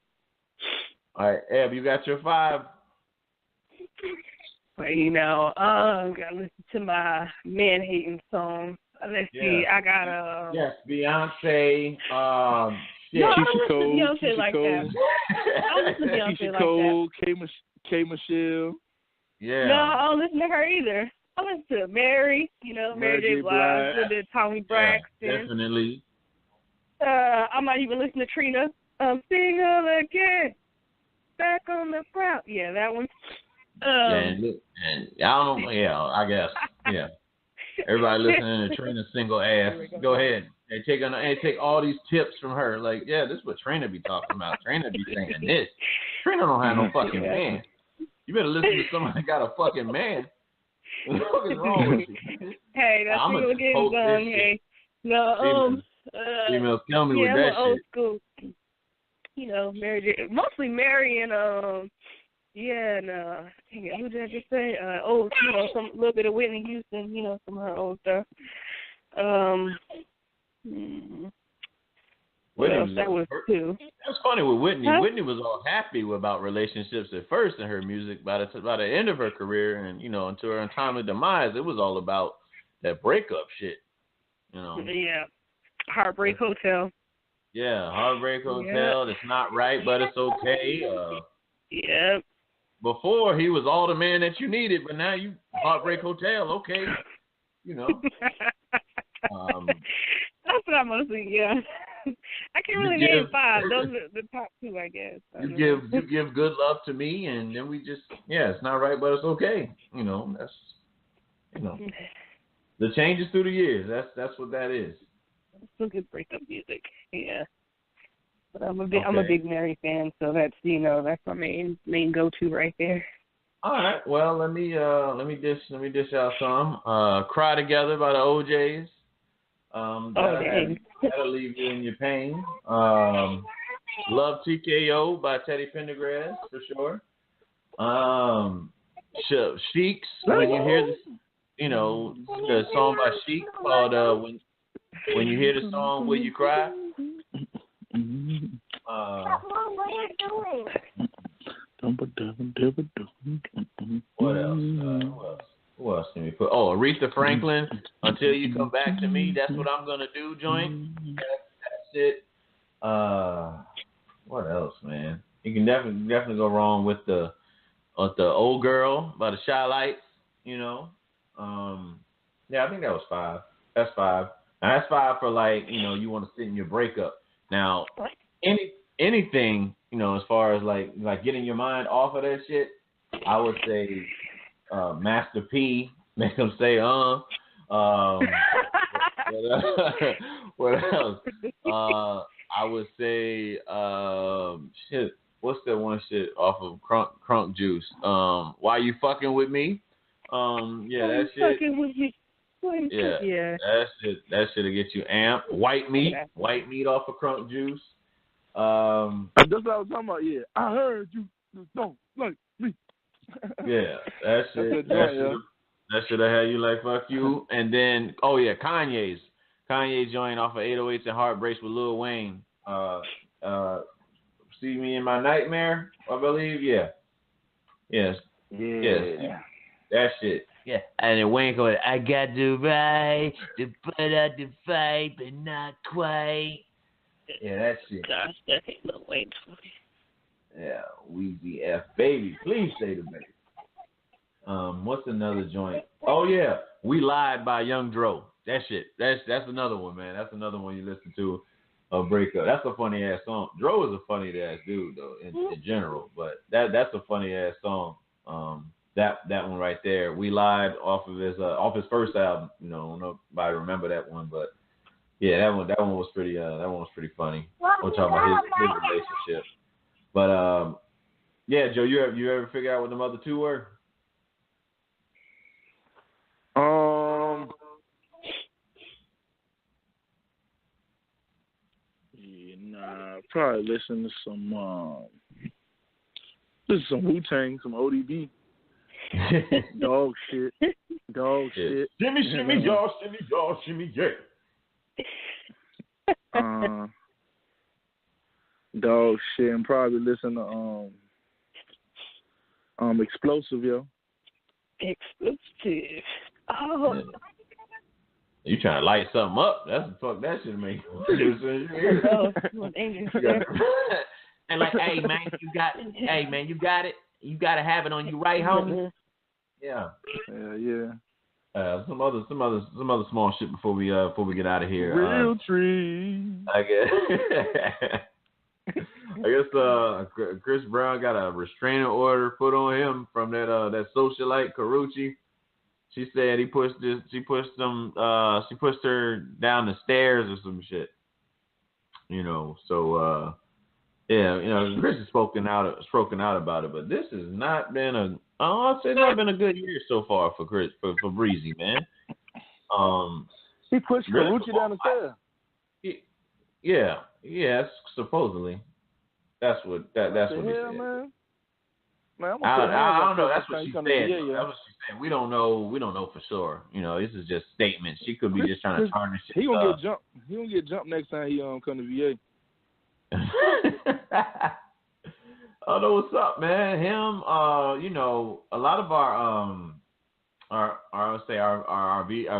All right, Eb, you got your 5? Well, you know, gotta listen to my man-hating songs. Let's see, I got Yes, Beyonce. shit. No, I Keisha don't listen to Cole, Beyonce Keisha like Cole. that. I don't listen to Beyonce Keisha like Cole, K. Michelle. that. Yeah. No, I don't listen to her either. I listen to Mary, Mary J. Blige, a little bit of Tommy Braxton. Yeah, definitely. I might even listen to Trina. Single again, back on the prowl. Yeah, that one. And I don't know. Yeah, I guess. Yeah. Everybody listening to Trina single ass. Go ahead and take all these tips from her. Like, yeah, this is what Trina be talking about. Trina be saying this. Trina don't have no fucking man. You better listen to somebody that got a fucking man. What the fuck is wrong with you? Hey, that's single again song. Hey, no, females kill me with I'm that old shit. school. Mary J. Mostly Mary and who did I just say? Some little bit of Whitney Houston, some of her old stuff. Whitney that was too. That's funny with Whitney. Huh? Whitney was all happy about relationships at first in her music. By the end of her career, and until her untimely demise, it was all about that breakup shit. Yeah, Heartbreak Hotel. Yeah, Heartbreak Hotel. It's not right, but it's okay. Yeah. Before he was all the man that you needed, but now you Heartbreak Hotel. Okay, That's what I'm gonna say. Yeah. I can't really name 5. Those are the top 2, I guess. You give good love to me, and then we just it's not right, but it's okay. That's the changes through the years. That's what that is. Some good breakup music. Yeah. But I'm a big Mary fan, so that's that's my main go-to right there. All right. Well, let me dish out some. Cry Together by the OJs. That'll leave you in your pain. Love TKO by Teddy Pendergrass for sure. Sheiks, when you hear the song by Sheik called when you hear the song Will You Cry? What else? Who else can we put? Oh, Aretha Franklin, Until You Come Back to Me. That's what I'm gonna do. Joint. That's it. What else, man? You can definitely go wrong with the Old Girl by the Shy Lights. I think that was 5. That's 5. Now that's 5 for you want to sit in your breakup. Now anything as far as like getting your mind off of that shit, I would say Master P, make them say what else? I would say what's that one shit off of Crunk Juice? Why You Fucking With Me? That shit. Fucking with me. Yeah. That shit'll get you amped. White Meat off of Crunk Juice. That's what I was talking about. Yeah, I heard you don't like me. Yeah, that shit. That should have had you like fuck you. And then Kanye joined off of 808s and Heartbreaks with Lil Wayne. See Me in My Nightmare, I believe. Yeah. Yes. Yeah. Yes. That shit. Yeah. And then Wayne goes, I got the right to put out the fight, but not quite. Yeah, that shit. Gosh, that ain't Lil Wayne. Yeah, Weezy F baby. Please say the baby. What's another joint? Oh yeah, We Lied by Young Dro. That shit. That's another one, man. That's another one you listen to a breakup. That's a funny ass song. Dro is a funny ass dude though in general, but that's a funny ass song. That one right there. We Lied off of his first album. Nobody remember that one, but yeah, that one was pretty funny. We're talking about his relationship. But Joe, you ever figure out what the other 2 were? Probably listen to some Wu-Tang, some ODB. Dog shit. Shimmy, y'all, shimmy, yeah. Dog shit, and probably listen to Explosive, yo. Explosive. Oh. You trying to light something up? That's the fuck that shit make. And like, hey man, you got it. You gotta have it on you, right, homie? Yeah. Yeah. Some other small shit before we get out of here. Real tree. I guess Chris Brown got a restraining order put on him from that socialite Carucci. She said she pushed her down the stairs or some shit. Chris has spoken out about it, but this has not been I'll say it's not been a good year so far for Chris, for Breezy, man. He pushed Carucci down the stairs. Yeah, supposedly. That's what he said. Man, I don't know. That's what she said. That's what she said. We don't know for sure. This is just statements. She could be just trying to tarnish it. He gonna get jumped. He gonna get jumped next time he come to VA. I don't know what's up, man. Him, a lot of our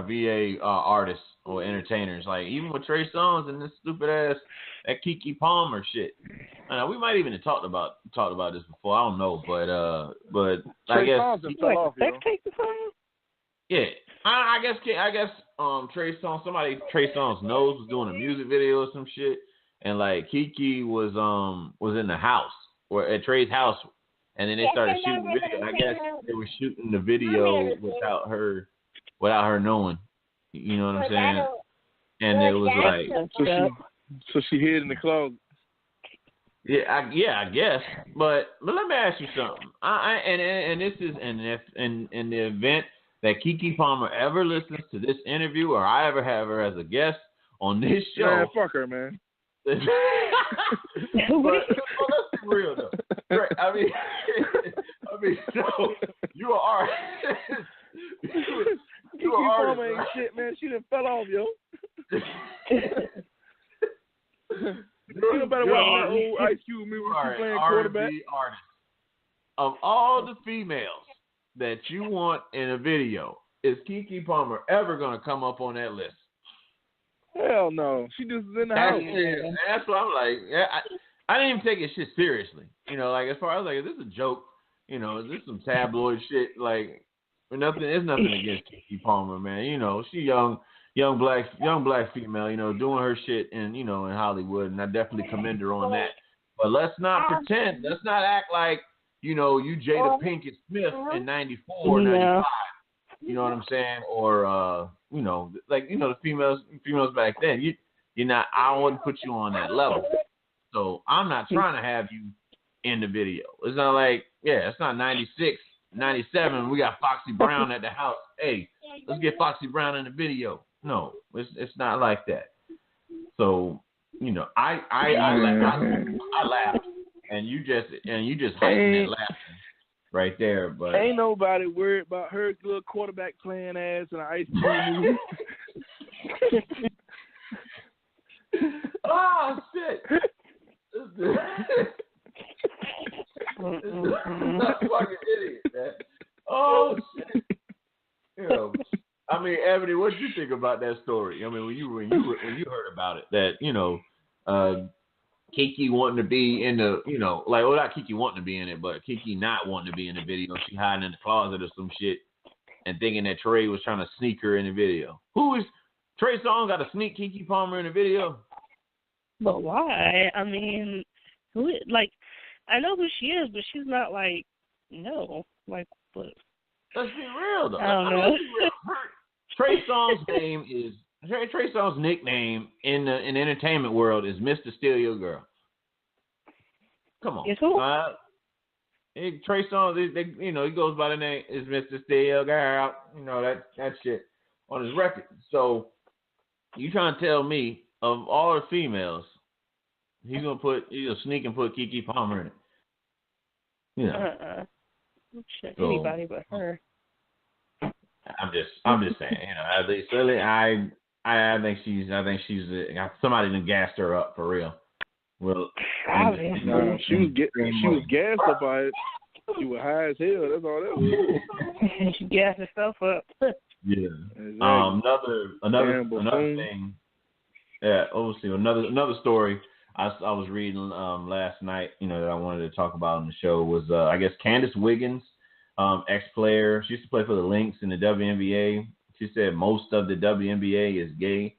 VA artists or entertainers, like even with Trey Songz and this stupid ass that KeKe Palmer shit. We might even have talked about this before. I don't know, but I guess fell off, yeah. I guess Trey Songz knows was doing a music video or some shit, and like KeKe was in the house or at Trey's house, and then they started shooting video. I guess they were shooting the video without her knowing. You know what I'm saying? And it was like so she hid in the closet. Yeah, I guess. But let me ask you something. And this is in the event that KeKe Palmer ever listens to this interview, or I ever have her as a guest on this show. Man, fuck her, man. But let's be real though. Right? I mean, so you are artist. KeKe Palmer ain't shit, man. She done fell off, yo. You better watch that old Ice Cube movie when she's playing quarterback. Artist. Of all the females that you want in a video, is KeKe Palmer ever gonna come up on that list? Hell no. She just is in the house. That's what I'm like. Yeah, I didn't even take it shit seriously. Like as far as like, is this a joke? Is this some tabloid shit? Like, there's nothing against KeKe Palmer, man. She young black female, doing her shit in Hollywood, and I definitely commend her on that. But let's not pretend. Let's not act like you Jada Pinkett Smith in 94, 95. You know what I'm saying? Or the females back then. You're not. I wouldn't put you on that level. So I'm not trying to have you in the video. It's not like it's not 96, 97. We got Foxy Brown at the house. Hey, let's get Foxy Brown in the video. No, it's not like that. So I laughed, and you just heightened that laughing right there. But ain't nobody worried about her little quarterback playing ass in an Ice Cube movie. Oh shit! This is not fucking idiot, man. Oh shit! I mean, Ebony, what did you think about that story? I mean, when you heard about it, that KeKe wanting to be in the, not KeKe wanting to be in it, but KeKe not wanting to be in the video. She hiding in the closet or some shit, and thinking that Trey was trying to sneak her in the video. Who is Trey Songz got to sneak KeKe Palmer in the video? But why? I mean, I know who she is, but she's not but. Let's be real though. I don't know. Trey Songz' nickname in the entertainment world is Mr. Steal Your Girl. Come on. Is who? Trey Songz, he goes by the name is Mr. Steal Your Girl. That shit on his record. So you trying to tell me of all the females, he's gonna sneak and put KeKe Palmer in it? Anybody but her. I'm just saying, at least really, I think she's somebody done gassed her up for real. Well, she was gassed up by it. You were high as hell. That's all that was. You gas yourself up. Yeah. Exactly. Another thing. Yeah. Obviously, another story I was reading last night. You know, that I wanted to talk about on the show was I guess Candace Wiggins, ex-player. She used to play for the Lynx in the WNBA. She said most of the WNBA is gay,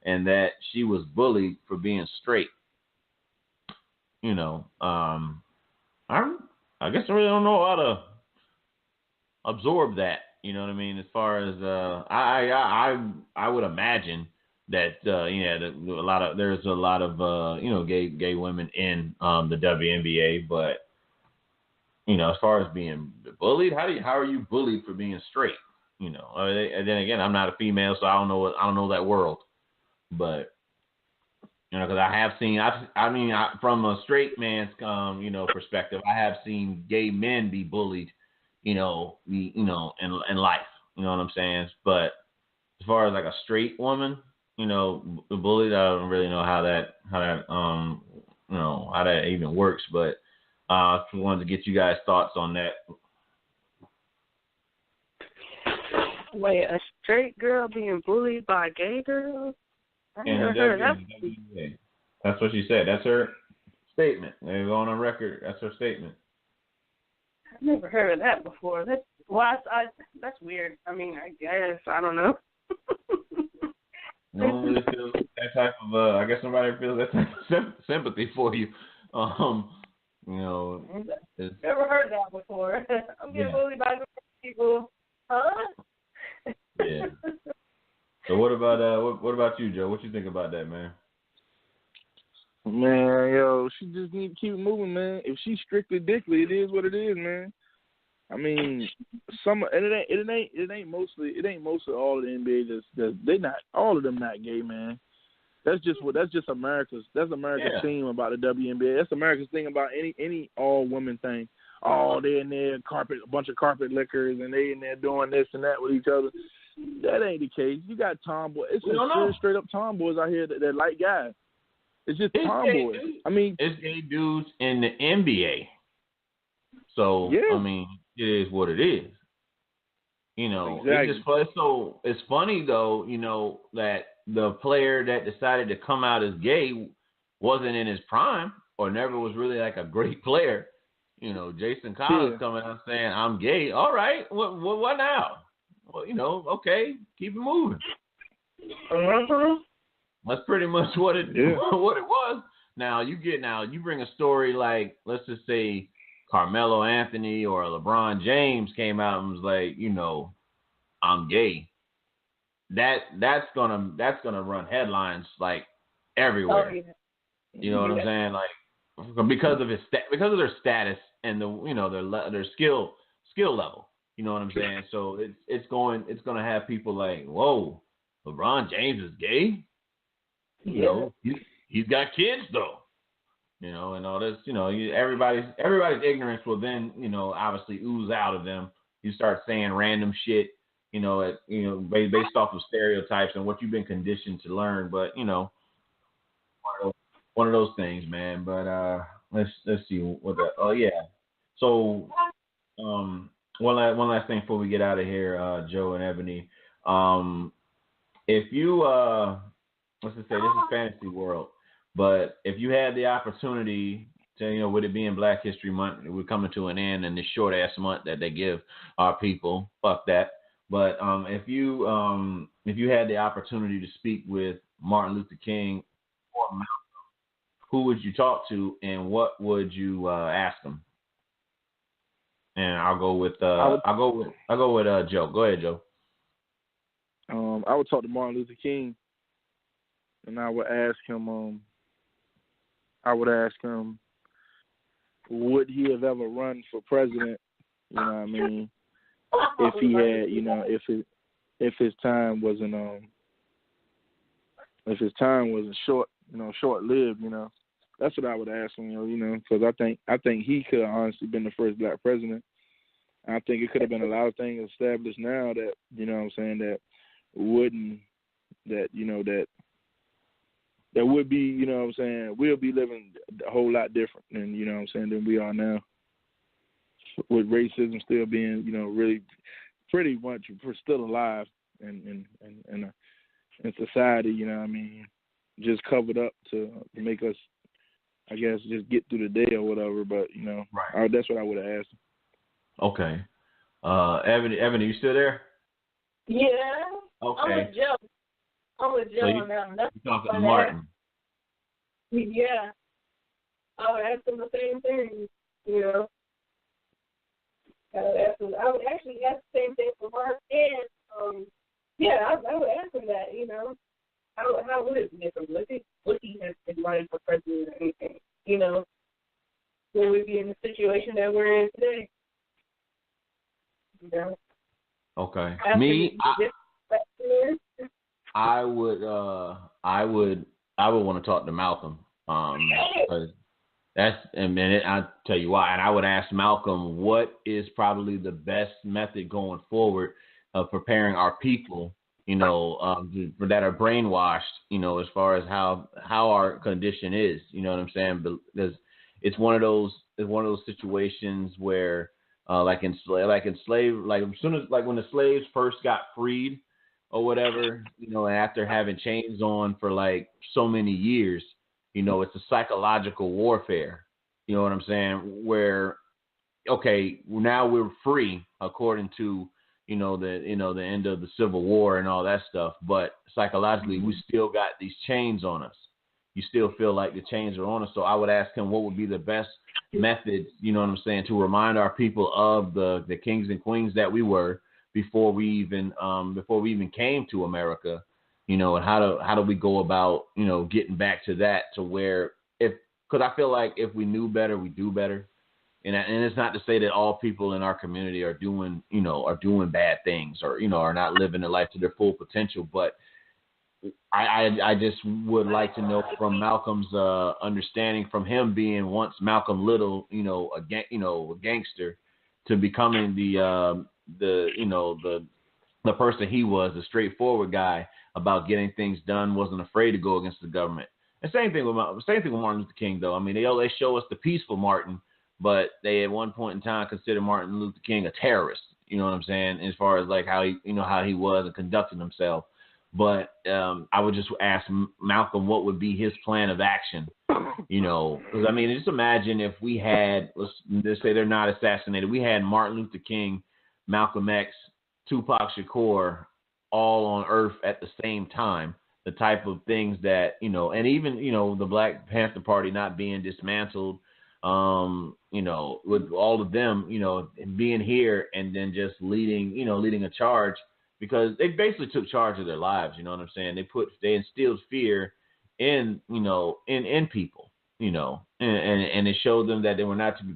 and that she was bullied for being straight. You know, I guess I really don't know how to absorb that. You know what I mean? As far as I would imagine that there's a lot of gay women in the WNBA, but you know, as far as being bullied, how are you bullied for being straight? You know, and then again, I'm not a female, so I don't know that world, but. You know, because I have seen, from a straight man's, perspective, I have seen gay men be bullied, in life. You know what I'm saying? But as far as like a straight woman, bullied, I don't really know how that even works. But I wanted to get you guys' thoughts on that. Wait, a straight girl being bullied by a gay girl? I never heard that. That's what she said. That's her statement. They're going on record. That's her statement. I've never heard of that before. That's weird. I mean, I guess I don't know. No one really feels that type of. I guess somebody feels that type of sympathy for you. Never heard that before. I'm getting bullied by people. Huh? Yeah. So what about you, Joe? What you think about that, man? Man, yo, she just need to keep moving, man. If she's strictly dickly, it is what it is, man. I mean, it ain't mostly all of the NBA. They not all of them not gay, man. That's just America's theme about the WNBA. That's America's thing about any all women thing. Oh, they in there a bunch of carpet lickers, and they in there doing this and that with each other. That ain't the case. You got tomboys. It's just straight up tomboys out here that like guys. It's just tomboys. I mean, it's gay dudes in the NBA. So yeah. I mean, it is what it is. Exactly. It just plays. So it's funny though, that the player that decided to come out as gay wasn't in his prime or never was really like a great player. Jason Collins coming out saying I'm gay. All right, what now? Well, okay, keep it moving. That's pretty much what it was. Now you bring a story like, let's just say Carmelo Anthony or LeBron James came out and was like, I'm gay. That's gonna run headlines like everywhere. Oh, yeah. You know what I'm saying? Like because of their status and their skill level. You know what I'm saying? So it's gonna have people like, whoa, LeBron James is gay. He's got kids though. And all this. Everybody's ignorance will then obviously ooze out of them. You start saying random shit. Based off of stereotypes and what you've been conditioned to learn. But one of those things, man. But let's see what the. Oh yeah. So one last thing before we get out of here, Joe and Ebony. If you let's just say this is fantasy world, but if you had the opportunity to, with it being Black History Month, we're coming to an end in this short ass month that they give our people. Fuck that. But if you had the opportunity to speak with Martin Luther King or Malcolm, who would you talk to, and what would you ask them? And I'll go with Joe. Go ahead, Joe. I would talk to Martin Luther King, and I would ask him. Would he have ever run for president? You know what I mean? If he had, if his time wasn't short-lived, that's what I would ask him, because I think he could have honestly been the first Black president. I think it could have been a lot of things established now that, that wouldn't, that would be, we'll be living a whole lot different than, than we are now. with racism still being, really pretty much still alive in society, just covered up to make us, I guess, just get through the day or whatever. But right. That's what I would have asked him. Okay, Ebony, you still there? Yeah. Okay. I'm with Joe on that one. That's talking to Martin. Yeah. I would ask him the same thing, I would actually ask the same thing for Mark, and I would ask him that, how would it be different? Would he have been running for president or anything? Would we be in the situation that we're in today? Okay. After Me, I would want to talk to Malcolm. Because I'll tell you why. And I would ask Malcolm, what is probably the best method going forward of preparing our people, that are brainwashed, as far as how our condition is. You know what I'm saying? Because it's one of those situations where, like when the slaves first got freed or whatever, and after having chains on for like so many years, it's a psychological warfare. You know what I'm saying? Where, okay, now we're free according to, the end of the Civil War and all that stuff. But psychologically, we still got these chains on us. You still feel like the chains are on us. So I would ask him what would be the best method, to remind our people of the kings and queens that we were before we even came to America. And how do we go about, getting back to that, to where, because I feel like if we knew better, we do better. And it's not to say that all people in our community are doing bad things or, are not living their life to their full potential. But I just would like to know from Malcolm's understanding, from him being once Malcolm Little, a gangster, to becoming the person he was, the straightforward guy about getting things done, wasn't afraid to go against the government. And same thing with Martin Luther King, though. I mean, they show us the peaceful Martin, but they at one point in time considered Martin Luther King a terrorist. You know what I'm saying? As far as like how he was and conducting himself. But I would just ask Malcolm what would be his plan of action. Because I mean, just imagine if we had, let's say they're not assassinated, we had Martin Luther King, Malcolm X, Tupac Shakur, all on Earth at the same time. The type of things that, and even, the Black Panther Party not being dismantled, with all of them, being here and then just leading a charge, because they basically took charge of their lives. You know what I'm saying? They instilled fear in people, and it showed them that they were not to be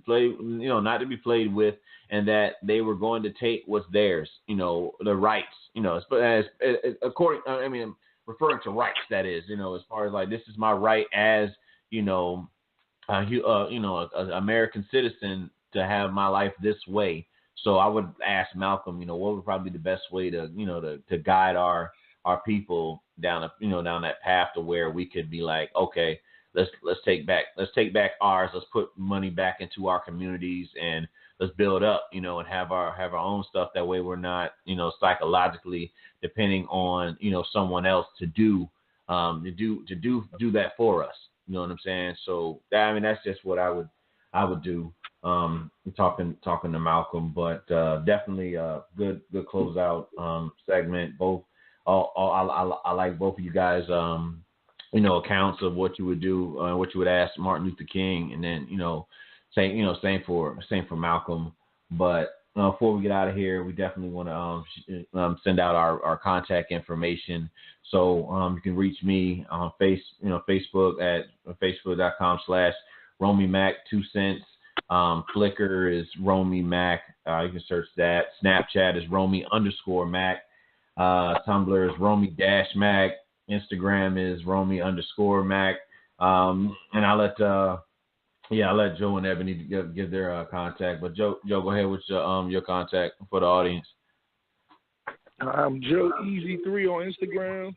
played with, and that they were going to take what's theirs, the rights, referring to rights, that is, as far as like, this is my right as, an American citizen to have my life this way. So I would ask Malcolm, what would probably be the best way to guide our people down that path to where we could be like, okay, let's take back ours. Let's put money back into our communities and let's build up, and have our own stuff. That way we're not, psychologically depending on, someone else to do that for us. You know what I'm saying? So that's just what I would do. Talking to Malcolm, but definitely a good closeout segment. I like both of you guys, accounts of what you would do, what you would ask Martin Luther King, and then same for Malcolm. But before we get out of here, we definitely want to send out our contact information. So you can reach me on Facebook at facebook.com/Romey Mak 2 cents. Flickr is Romey Mak. You can search that. Snapchat is Romey_Mak. Tumblr is Romey-Mak. Instagram is Romey_Mak. And I'll let Joe and Ebony give their contact. But Joe, go ahead with your contact for the audience. I'm Joe Easy 3 on Instagram.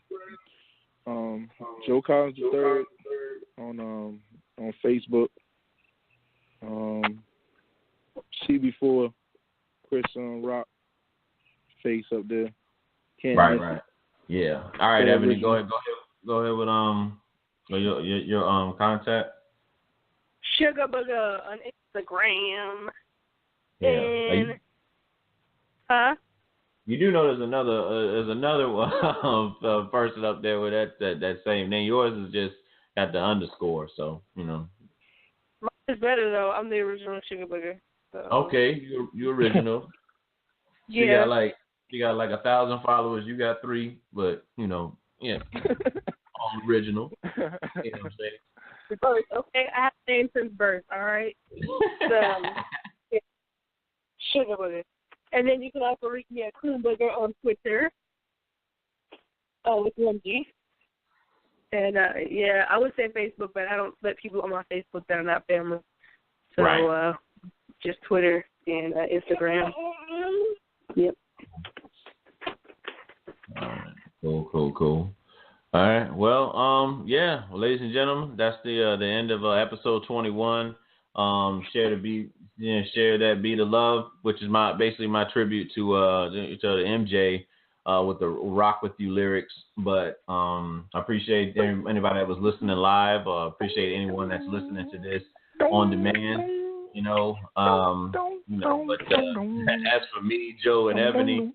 Joe Collins III on Facebook. She before Chris Rock face up there. Can't right, miss right. it. Yeah. All right, Yeah, Ebony, original. go ahead with your contact. Sugar Booger on Instagram. Yeah. And, huh? You do know there's another one, person up there with that same name. Yours is just got the underscore, so you know. Mine is better though. I'm the original Sugar Booger. So. Okay, you original. Yeah. She got like 1,000 followers. You got 3, but you know, yeah, all original. You know what I'm saying? Birth. Okay, I have the name since birth. All right. Yeah. Sugar Booger. And then you can also reach me at Coon Booger on Twitter. With 1G. And yeah, I would say Facebook, but I don't let people on my Facebook that are not family. So right. Just Twitter and Instagram. Yep. All right. Cool. All right. Well, yeah. Well, ladies and gentlemen, that's the end of episode 21. Share that beat of love, which is basically my tribute to the MJ with the Rock With You lyrics. But I appreciate anybody that was listening live. Appreciate anyone that's listening to this on demand. You know. But as for me, Joe, and Ebony,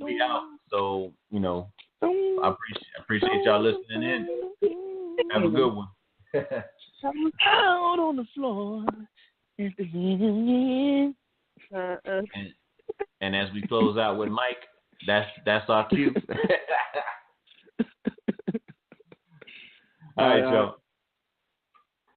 we out. So you know, I appreciate y'all listening in. Have a good one. Out on the floor. And as we close out with Mike, that's our cue. All right, y'all.